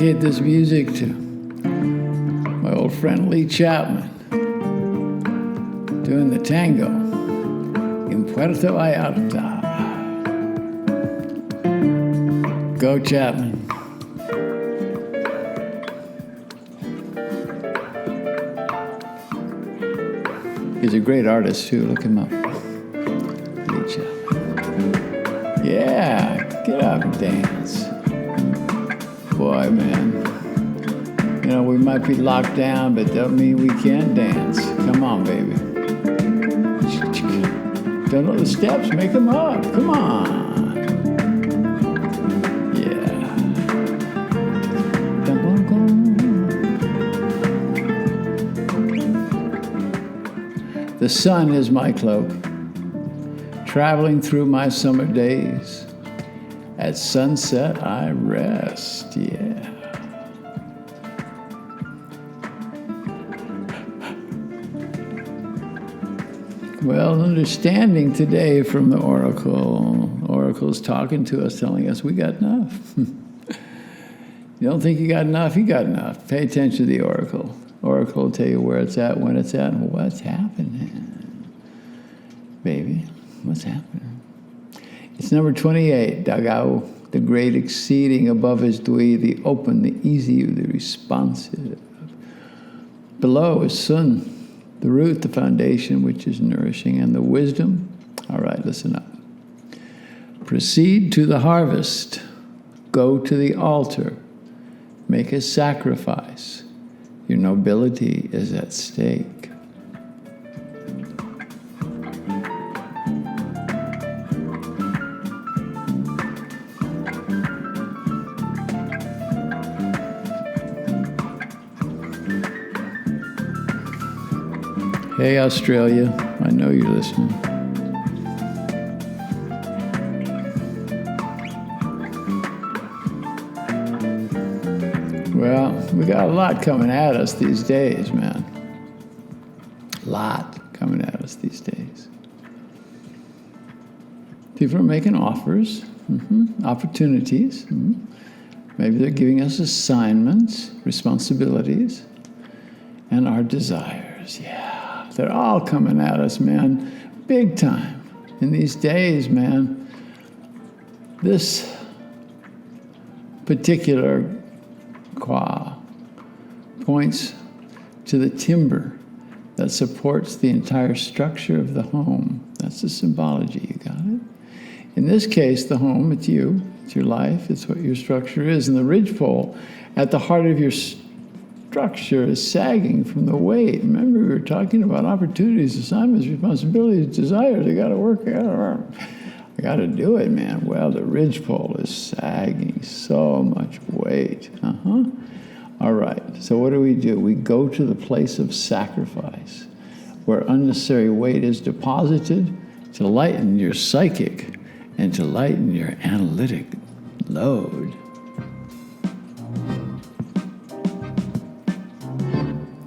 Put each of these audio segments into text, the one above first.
dedicate this music to my old friend Lee Chapman, doing the tango in Puerto Vallarta. Go Chapman. He's a great artist too, look him up. Lee Chapman. Yeah, get up and dance. Boy, man. You know, we might be locked down, but don't mean we can't dance. Come on, baby. Don't know the steps, make them up. Come on. Yeah. The sun is my cloak, traveling through my summer days. At sunset, I rest, yeah. Well, understanding today from the Oracle. Oracle's talking to us, telling us we got enough. You don't think you got enough? You got enough. Pay attention to the Oracle. Oracle will tell you where it's at, when it's at, and what's happening. Baby, what's happening? It's number 28, Dagao, the great exceeding above is Dui, the open, the easy, the responsive. Below is Sun, the root, the foundation, which is nourishing, and the wisdom. All right, listen up. Proceed to the harvest. Go to the altar. Make a sacrifice. Your nobility is at stake. Hey, Australia, I know you're listening. Well, we got a lot coming at us these days, man. A lot coming at us these days. People are making offers, opportunities. Maybe they're giving us assignments, responsibilities, and our desires, yeah. They're all coming at us, man, big time. In these days, man, this particular qua points to the timber that supports the entire structure of the home. That's the symbology, you got it? In this case, the home, it's you, it's your life, it's what your structure is. And the ridgepole at the heart of your structure is sagging from the weight. Remember, we were talking about opportunities, assignments, responsibilities, desires. I got to work. I got to do it, man. Well, the ridgepole is sagging so much weight. All right. So what do? We go to the place of sacrifice, where unnecessary weight is deposited to lighten your psychic and to lighten your analytic load.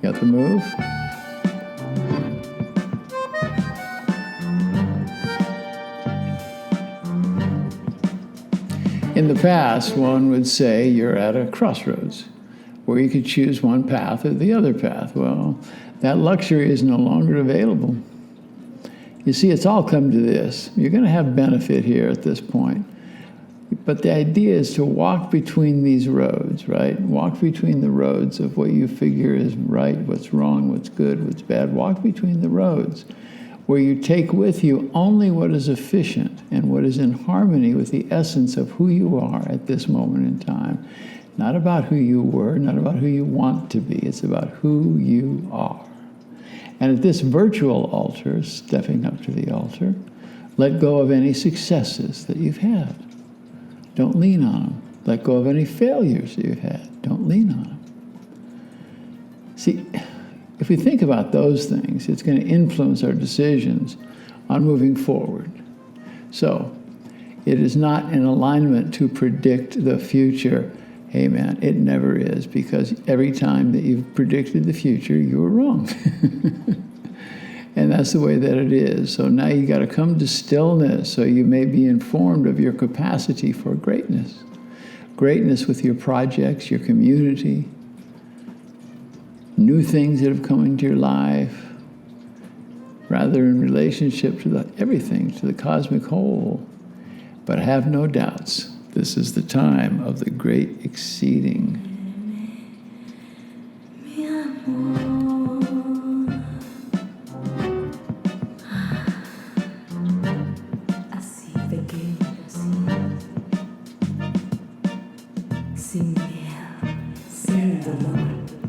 Got the move? In the past, one would say you're at a crossroads where you could choose one path or the other path. Well, that luxury is no longer available. You see, it's all come to this. You're going to have benefit here at this point. But the idea is to walk between these roads, right? Walk between the roads of what you figure is right, what's wrong, what's good, what's bad. Walk between the roads where you take with you only what is efficient and what is in harmony with the essence of who you are at this moment in time. Not about who you were, not about who you want to be. It's about who you are. And at this virtual altar, stepping up to the altar, let go of any successes that you've had. Don't lean on them. Let go of any failures that you've had. Don't lean on them. See, if we think about those things, it's going to influence our decisions on moving forward. So, it is not in alignment to predict the future. Hey man, it never is, because every time that you've predicted the future, you were wrong. And that's the way that it is. So now you got to come to stillness so you may be informed of your capacity for greatness. greatness with your projects, your community, new things that have come into your life, rather in relationship to everything, to the cosmic whole. But have no doubts, this is the time of the great exceeding.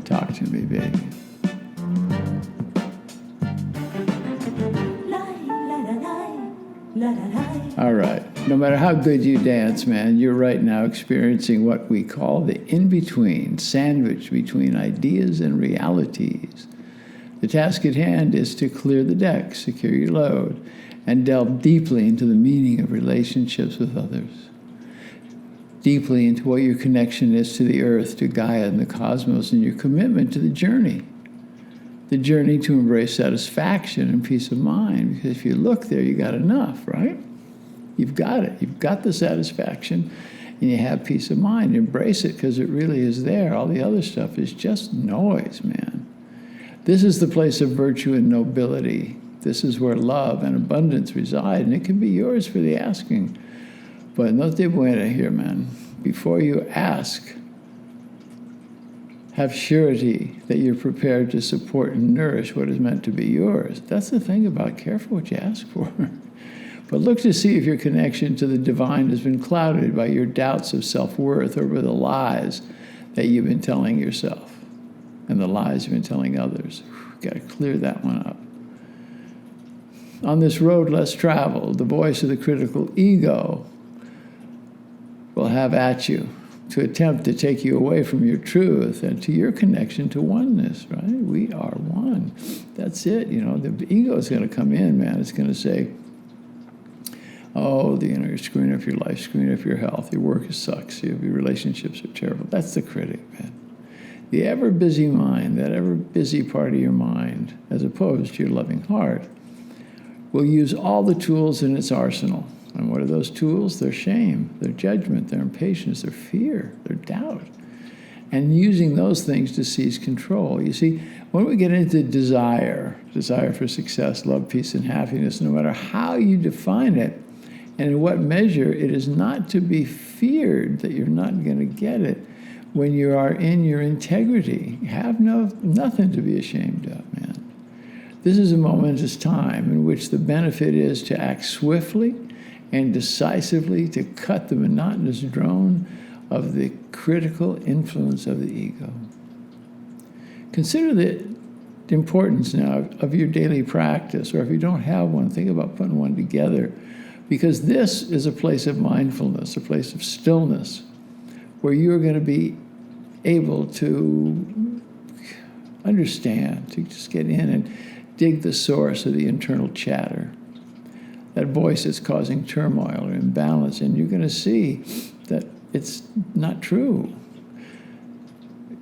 Talk to me, baby. All right. No matter how good you dance, man, you're right now experiencing what we call the in-between, sandwich between ideas and realities. The task at hand is to clear the deck, secure your load, and delve deeply into the meaning of relationships with others. Deeply into what your connection is to the earth, to Gaia and the cosmos, and your commitment to the journey. The journey to embrace satisfaction and peace of mind. Because if you look there, you got enough, right? You've got it. You've got the satisfaction, and you have peace of mind. Embrace it because it really is there. All the other stuff is just noise, man. This is the place of virtue and nobility. This is where love and abundance reside, and it can be yours for the asking. But no te buena here, man. Before you ask, have surety that you're prepared to support and nourish what is meant to be yours. That's the thing about careful what you ask for. But look to see if your connection to the divine has been clouded by your doubts of self-worth or by the lies that you've been telling yourself and the lies you've been telling others. Got to clear that one up. On this road less traveled, the voice of the critical ego will have at you to attempt to take you away from your truth and to your connection to oneness, right? We are one. That's it. You know, the ego is going to come in, man. It's going to say, oh, you're screwing up your life, screwing up your health, your work sucks, your relationships are terrible. That's the critic, man. The ever-busy mind, that ever-busy part of your mind, as opposed to your loving heart, will use all the tools in its arsenal. And what are those tools? Their shame, their judgment, their impatience, their fear, their doubt. And using those things to seize control. You see, when we get into desire for success, love, peace, and happiness, no matter how you define it, and in what measure, it is not to be feared that you're not going to get it when you are in your integrity. Have nothing to be ashamed of, man. This is a momentous time in which the benefit is to act swiftly and decisively to cut the monotonous drone of the critical influence of the ego. Consider the importance now of your daily practice, or if you don't have one, think about putting one together, because this is a place of mindfulness, a place of stillness, where you're going to be able to understand, to just get in and dig the source of the internal chatter. That voice is causing turmoil or imbalance, and you're going to see that it's not true.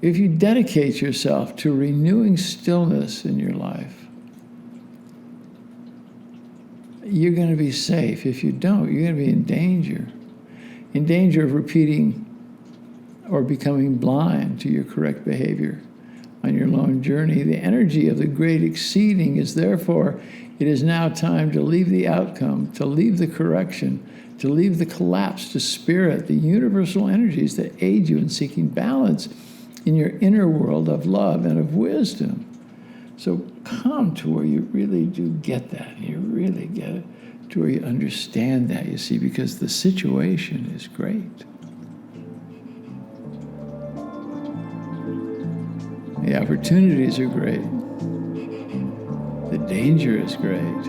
If you dedicate yourself to renewing stillness in your life, you're going to be safe. If you don't, you're going to be in danger of repeating or becoming blind to your correct behavior on your lone journey. The energy of the great exceeding is therefore, it is now time to leave the outcome, to leave the correction, to leave the collapse to spirit, the universal energies that aid you in seeking balance in your inner world of love and of wisdom. So come to where you really do get that. You really get it to where you understand that, you see, because the situation is great. The opportunities are great. The danger is great.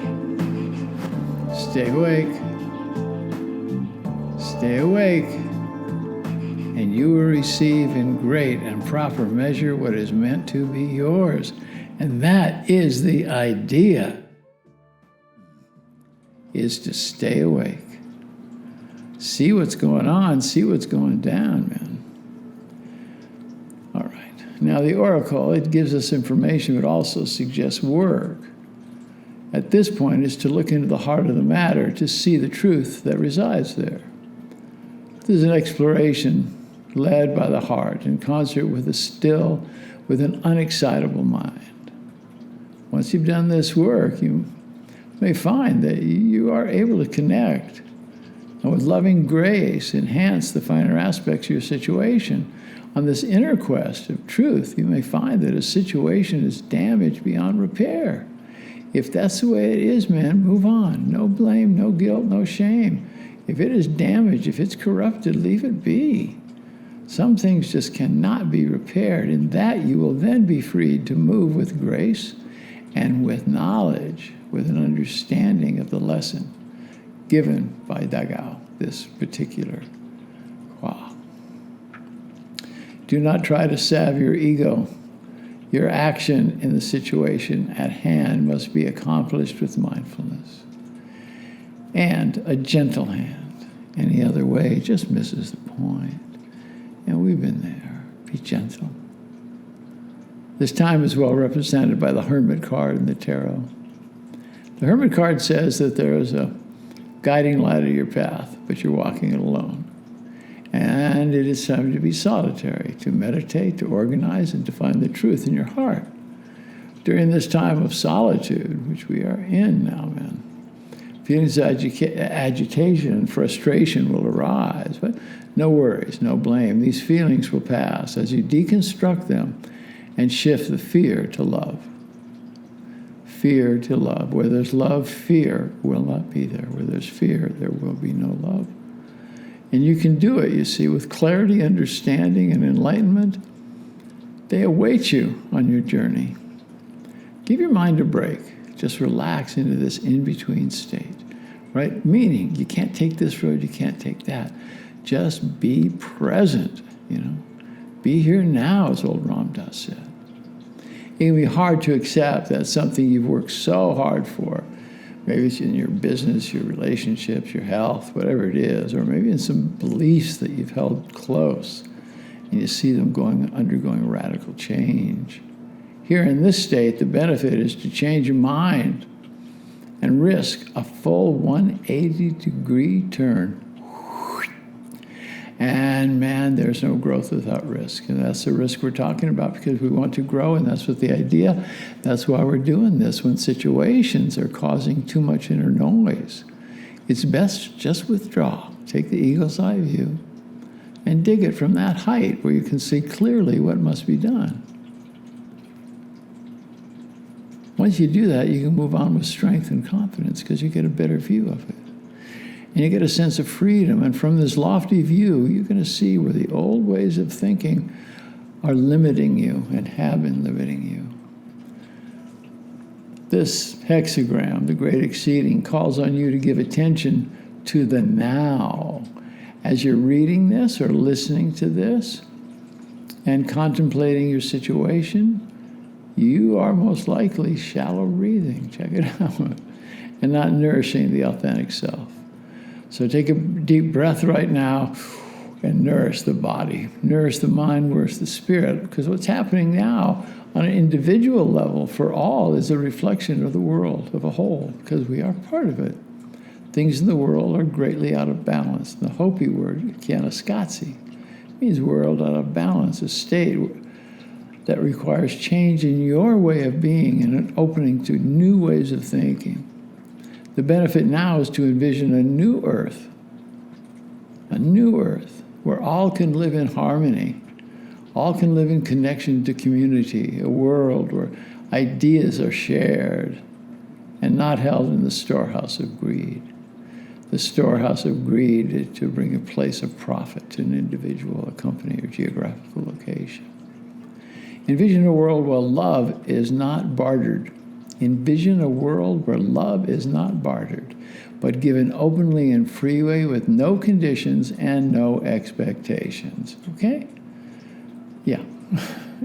Stay awake. Stay awake. And you will receive in great and proper measure what is meant to be yours. And that is the idea, is to stay awake. See what's going on, see what's going down, man. All right. Now the oracle, it gives us information, but also suggests work. At this point is to look into the heart of the matter, to see the truth that resides there. This is an exploration led by the heart, in concert with with an unexcitable mind. Once you've done this work, you may find that you are able to connect and with loving grace enhance the finer aspects of your situation. On this inner quest of truth, you may find that a situation is damaged beyond repair. If that's the way it is, man, move on. No blame, no guilt, no shame. If it is damaged, if it's corrupted, leave it be. Some things just cannot be repaired. In that, you will then be freed to move with grace and with knowledge, with an understanding of the lesson given by Dagao, this particular Kwa. Do not try to salve your ego. Your action in the situation at hand must be accomplished with mindfulness and a gentle hand. Any other way just misses the point. And we've been there. Be gentle. This time is well represented by the Hermit card in the tarot. The Hermit card says that there is a guiding light of your path, but you're walking it alone. And it is time to be solitary, to meditate, to organize, and to find the truth in your heart. During this time of solitude, which we are in now, man, feelings of agitation and frustration will arise, but no worries, no blame. These feelings will pass as you deconstruct them and shift the fear to love. Fear to love. Where there's love, fear will not be there. Where there's fear, there will be no love. And you can do it, you see, with clarity, understanding, and enlightenment. They await you on your journey. Give your mind a break. Just relax into this in-between state, right? Meaning, you can't take this road, you can't take that. Just be present, Be here now, as old Ram Dass said. It can be hard to accept that something you've worked so hard for, maybe it's in your business, your relationships, your health, whatever it is, or maybe in some beliefs that you've held close, and you see them undergoing radical change. Here in this state, the benefit is to change your mind and risk a full 180-degree turn. And man, there's no growth without risk. And that's the risk we're talking about because we want to grow, and that's what the idea. That's why we're doing this. When situations are causing too much inner noise, it's best just withdraw. Take the eagle's eye view and dig it from that height where you can see clearly what must be done. Once you do that, you can move on with strength and confidence because you get a better view of it. And you get a sense of freedom. And from this lofty view, you're going to see where the old ways of thinking are limiting you and have been limiting you. This hexagram, the Great Exceeding, calls on you to give attention to the now. As you're reading this or listening to this and contemplating your situation, you are most likely shallow breathing, check it out, and not nourishing the authentic self. So take a deep breath right now and nourish the body, nourish the mind, nourish the spirit, because what's happening now on an individual level for all is a reflection of the world of a whole, because we are part of it. Things in the world are greatly out of balance. The Hopi word, kianaskatsi, means world out of balance, a state that requires change in your way of being and an opening to new ways of thinking. The benefit now is to envision a new earth where all can live in harmony, all can live in connection to community, a world where ideas are shared and not held in the storehouse of greed. The storehouse of greed is to bring a place of profit to an individual, a company, or geographical location. Envision a world where love is not bartered. Envision a world where love is not bartered, but given openly and freely with no conditions and no expectations. Okay? Yeah,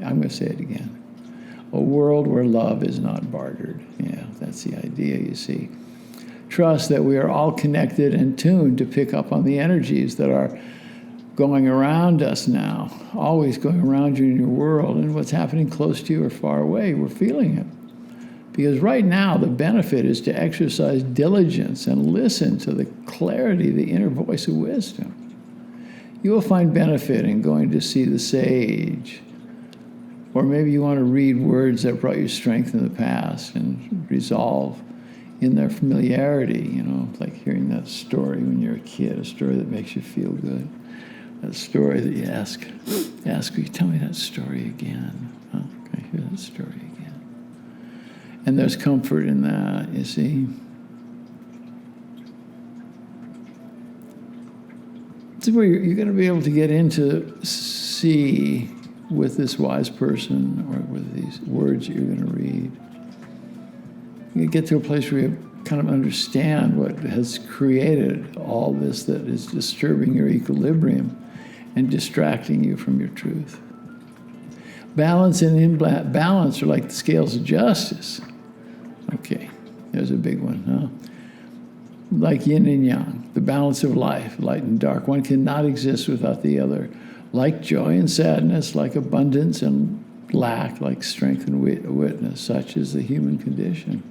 I'm going to say it again. A world where love is not bartered. Yeah, that's the idea, you see. Trust that we are all connected and tuned to pick up on the energies that are going around us now, always going around you in your world, and what's happening close to you or far away, we're feeling it. Because right now, the benefit is to exercise diligence and listen to the clarity, the inner voice of wisdom. You will find benefit in going to see the sage. Or maybe you want to read words that brought you strength in the past and resolve in their familiarity, like hearing that story when you're a kid, a story that makes you feel good. That story that you ask, will you tell me that story again? Huh? Can I hear that story again? And there's comfort in that, you see. This is where you're going to be able to get into see with this wise person or with these words that you're going to read. You get to a place where you kind of understand what has created all this that is disturbing your equilibrium and distracting you from your truth. Balance and imbalance are like the scales of justice. Okay, there's a big one, huh? Like yin and yang, the balance of life, light and dark. One cannot exist without the other. Like joy and sadness, like abundance and lack, like strength and weakness, such is the human condition.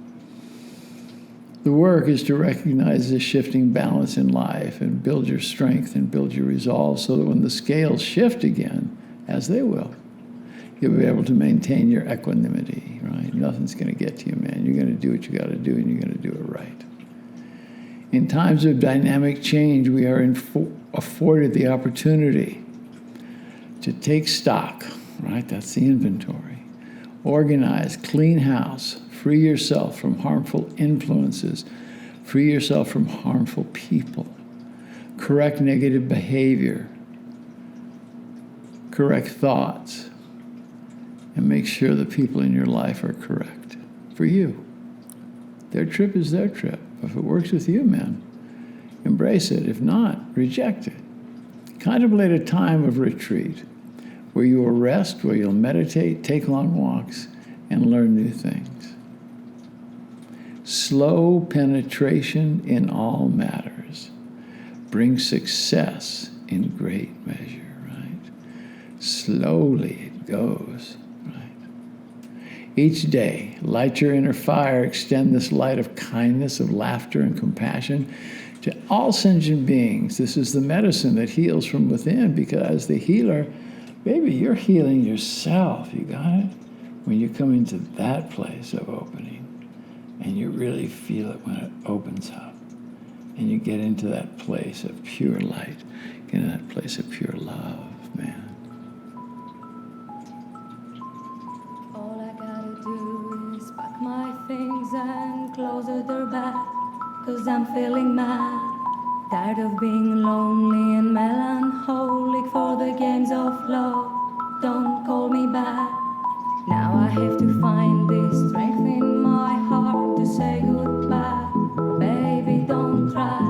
The work is to recognize this shifting balance in life and build your strength and build your resolve so that when the scales shift again, as they will, you'll be able to maintain your equanimity, right? Nothing's going to get to you, man. You're going to do what you got to do, and you're going to do it right. In times of dynamic change, we are afforded the opportunity to take stock, right? That's the inventory. Organize, clean house, free yourself from harmful influences, free yourself from harmful people, correct negative behavior, correct thoughts, and make sure the people in your life are correct for you. Their trip is their trip. If it works with you, man, embrace it. If not, reject it. Contemplate a time of retreat where you will rest, where you'll meditate, take long walks, and learn new things. Slow penetration in all matters brings success in great measure, right? Slowly it goes, right? Each day, light your inner fire, extend this light of kindness, of laughter, and compassion to all sentient beings. This is the medicine that heals from within, because as the healer, baby, you're healing yourself. You got it? When you come into that place of opening, and you really feel it when it opens up, and you get into that place of pure light, get into that place of pure love, man. All I gotta do is pack my things and close the door back, 'cause I'm feeling mad. Tired of being lonely and melancholic for the games of love. Don't call me back. Now I have to find this strength in my heart to say goodbye. Baby, don't try.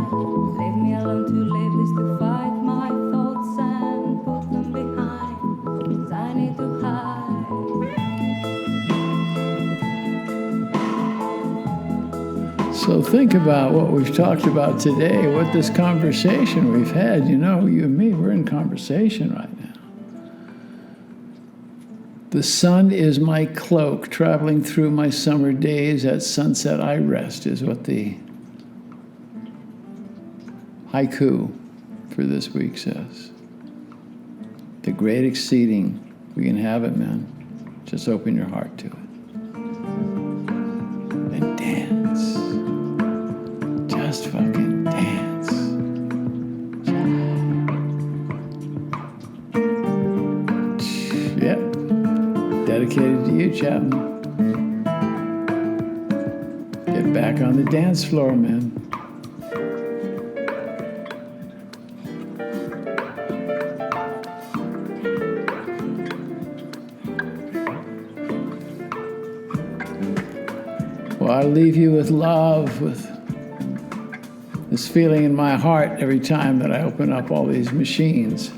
Leave me alone to live this, to fight my thoughts and put them behind. 'Cause I need to hide. So think about what we've talked about today, what this conversation we've had. You and me, we're in conversation right now. The sun is my cloak, traveling through my summer days. At sunset I rest, is what the haiku for this week says. The great exceeding, we can have it, man. Just open your heart to it. And dance. Just fucking dance. Yep. Dedicated to you, Chapman. Get back on the dance floor, man. Well, I leave you with love, with this feeling in my heart every time that I open up all these machines,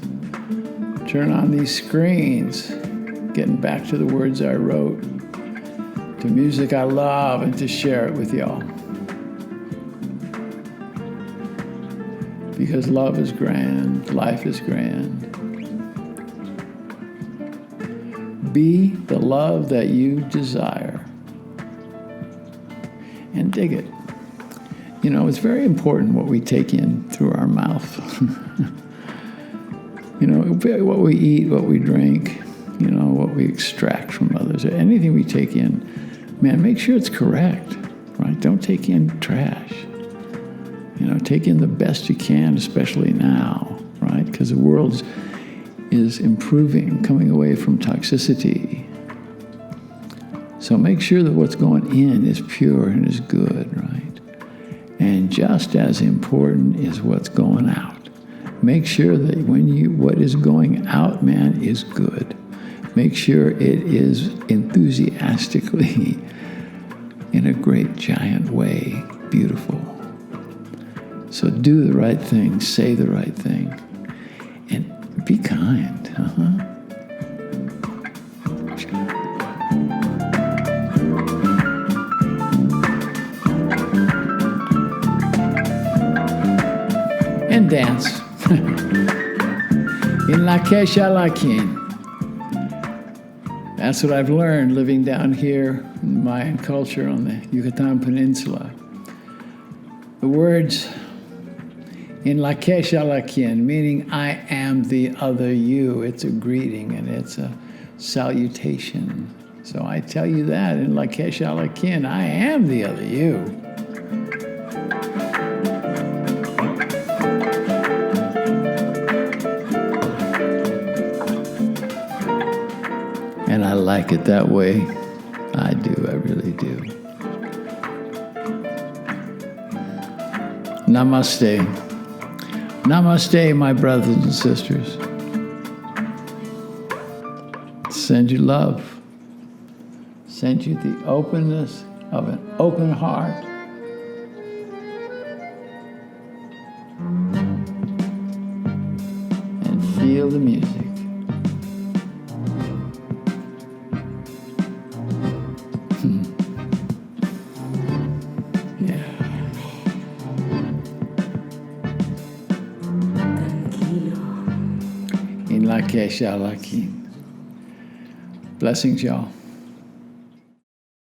turn on these screens, getting back to the words I wrote, to music I love, and to share it with y'all. Because love is grand, life is grand. Be the love that you desire. And dig it. It's very important what we take in through our mouth. You know, what we eat, what we drink, you know, what we extract from others, anything we take in, man, make sure it's correct, right? Don't take in trash. You know, take in the best you can, especially now, right? Because the world is improving, coming away from toxicity. So make sure that what's going in is pure and is good, right? And just as important is what's going out. Make sure that what is going out, man, is good. Make sure it is enthusiastically, in a great giant way, beautiful. So do the right thing, say the right thing, and be kind. And dance. In la kesha la kin. That's what I've learned living down here in Mayan culture on the Yucatan Peninsula. The words in la kesha la kin, meaning I am the other you. It's a greeting and it's a salutation. So I tell you that in la kesha la kin, I am the other you. And I like it that way. I do, I really do. Namaste. Namaste, my brothers and sisters. Send you love. Send you the openness of an open heart. And feel the music. In la kesha la kin. Blessings, y'all.